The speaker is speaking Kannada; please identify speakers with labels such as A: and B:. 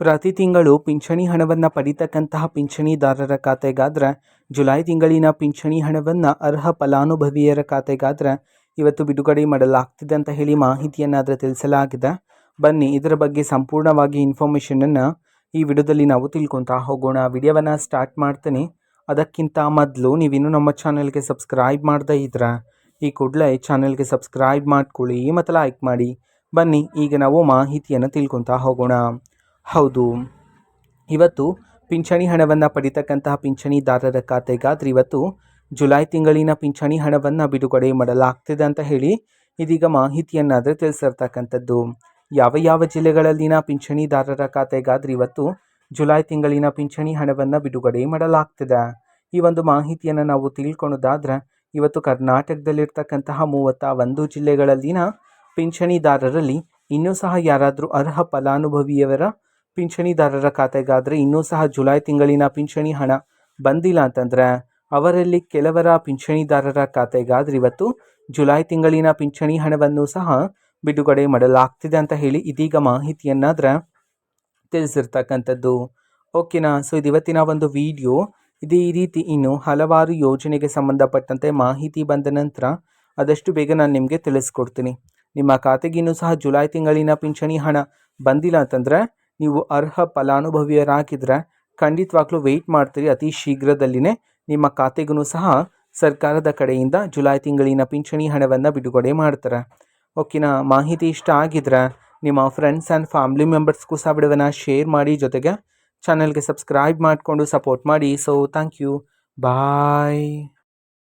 A: ಪ್ರತಿ ತಿಂಗಳು ಪಿಂಚಣಿ ಹಣವನ್ನು ಪಡಿತಕ್ಕಂತಹ ಪಿಂಚಣಿದಾರರ ಖಾತೆಗಾದ್ರೆ ಜುಲೈ ತಿಂಗಳಿನ ಪಿಂಚಣಿ ಹಣವನ್ನು ಅರ್ಹ ಫಲಾನುಭವಿಯರ ಖಾತೆಗಾದ್ರೆ ಇವತ್ತು ಬಿಡುಗಡೆ ಮಾಡಲಾಗ್ತಿದೆ ಅಂತ ಹೇಳಿ ಮಾಹಿತಿಯನ್ನಾದರೆ ತಿಳಿಸಲಾಗಿದೆ. ಬನ್ನಿ ಇದರ ಬಗ್ಗೆ ಸಂಪೂರ್ಣವಾಗಿ ಇನ್ಫಾರ್ಮೇಷನನ್ನು ಈ ವಿಡಿಯೋದಲ್ಲಿ ನಾವು ತಿಳ್ಕೊತಾ ಹೋಗೋಣ. ವಿಡಿಯೋವನ್ನು ಸ್ಟಾರ್ಟ್ ಮಾಡ್ತೀನಿ. ಅದಕ್ಕಿಂತ ಮೊದಲು ನೀವಿನ್ನೂ ನಮ್ಮ ಚಾನಲ್ಗೆ ಸಬ್ಸ್ಕ್ರೈಬ್ ಮಾಡದೇ ಇದ್ರೆ ಈ ಕೂಡಲೇ ಚಾನಲ್ಗೆ ಸಬ್ಸ್ಕ್ರೈಬ್ ಮಾಡ್ಕೊಳ್ಳಿ ಮತ್ತು ಲೈಕ್ ಮಾಡಿ. ಬನ್ನಿ ಈಗ ನಾವು ಮಾಹಿತಿಯನ್ನು ತಿಳ್ಕೊತಾ ಹೋಗೋಣ. ಹೌದು, ಇವತ್ತು ಪಿಂಚಣಿ ಹಣವನ್ನು ಪಡಿತಕ್ಕಂತಹ ಪಿಂಚಣಿದಾರರ ಖಾತೆಗಾದ್ರೆ ಇವತ್ತು ಜುಲೈ ತಿಂಗಳಿನ ಪಿಂಚಣಿ ಹಣವನ್ನು ಬಿಡುಗಡೆ ಮಾಡಲಾಗ್ತಿದೆ ಅಂತ ಹೇಳಿ ಇದೀಗ ಮಾಹಿತಿಯನ್ನಾದರೆ ತಿಳಿಸಿರ್ತಕ್ಕಂಥದ್ದು. ಯಾವ ಯಾವ ಜಿಲ್ಲೆಗಳಲ್ಲಿನ ಪಿಂಚಣಿದಾರರ ಖಾತೆಗಾದ್ರೆ ಇವತ್ತು ಜುಲೈ ತಿಂಗಳಿನ ಪಿಂಚಣಿ ಹಣವನ್ನು ಬಿಡುಗಡೆ ಮಾಡಲಾಗ್ತಿದೆ. ಈ ಒಂದು ಮಾಹಿತಿಯನ್ನು ನಾವು ತಿಳ್ಕೊಳೋದಾದ್ರೆ ಇವತ್ತು ಕರ್ನಾಟಕದಲ್ಲಿರ್ತಕ್ಕಂತಹ 31 ಜಿಲ್ಲೆಗಳಲ್ಲಿನ ಪಿಂಚಣಿದಾರರಲ್ಲಿ ಇನ್ನೂ ಸಹ ಯಾರಾದರೂ ಅರ್ಹ ಫಲಾನುಭವಿಯವರ ಪಿಂಚಣಿದಾರರ ಖಾತೆಗಾದರೆ ಇನ್ನೂ ಸಹ ಜುಲೈ ತಿಂಗಳಿನ ಪಿಂಚಣಿ ಹಣ ಬಂದಿಲ್ಲ ಅಂತಂದರೆ ಅವರಲ್ಲಿ ಕೆಲವರ ಪಿಂಚಣಿದಾರರ ಖಾತೆಗಾದ್ರೆ ಇವತ್ತು ಜುಲೈ ತಿಂಗಳಿನ ಪಿಂಚಣಿ ಹಣವನ್ನು ಸಹ ಬಿಡುಗಡೆ ಮಾಡಲಾಗ್ತಿದೆ ಅಂತ ಹೇಳಿ ಇದೀಗ ಮಾಹಿತಿಯನ್ನಾದರೆ ತಿಳಿಸಿರ್ತಕ್ಕಂಥದ್ದು. ಓಕೆನಾ. ಸೊ ಇದು ಇವತ್ತಿನ ಒಂದು ವಿಡಿಯೋ. ಇದೇ ರೀತಿ ಇನ್ನು ಹಲವಾರು ಯೋಜನೆಗೆ ಸಂಬಂಧಪಟ್ಟಂತೆ ಮಾಹಿತಿ ಬಂದ ನಂತರ ಆದಷ್ಟು ಬೇಗ ನಾನು ನಿಮಗೆ ತಿಳಿಸ್ಕೊಡ್ತೀನಿ. ನಿಮ್ಮ ಖಾತೆಗೆ ಇನ್ನೂ ಸಹ ಜುಲೈ ತಿಂಗಳಿನ ಪಿಂಚಣಿ ಹಣ ಬಂದಿಲ್ಲ ಅಂತಂದರೆ ನೀವು ಅರ್ಹ ಫಲಾನುಭವಿಯರಾಗಿದ್ದರೆ ಖಂಡಿತವಾಗ್ಲೂ ವೆಯ್ಟ್ ಮಾಡ್ತೀರಿ. ಅತಿ ಶೀಘ್ರದಲ್ಲಿನೇ ನಿಮ್ಮ ಖಾತೆಗೂ ಸಹ ಸರ್ಕಾರದ ಕಡೆಯಿಂದ ಜುಲೈ ತಿಂಗಳಿನ ಪಿಂಚಣಿ ಹಣವನ್ನು ಬಿಡುಗಡೆ ಮಾಡ್ತಾರೆ. ಓಕೆನಾ. ಮಾಹಿತಿ ಇಷ್ಟ ಆಗಿದ್ರೆ ನಿಮ್ಮ ಫ್ರೆಂಡ್ಸ್ ಆ್ಯಂಡ್ ಫ್ಯಾಮಿಲಿ ಮೆಂಬರ್ಸ್ಗೂ ಸಹ ವಿಡಿಯೋವನ್ನು ಶೇರ್ ಮಾಡಿ, ಜೊತೆಗೆ ಚಾನಲ್ಗೆ ಸಬ್ಸ್ಕ್ರೈಬ್ ಮಾಡಿಕೊಂಡು ಸಪೋರ್ಟ್ ಮಾಡಿ. So thank you. ಬಾಯ್.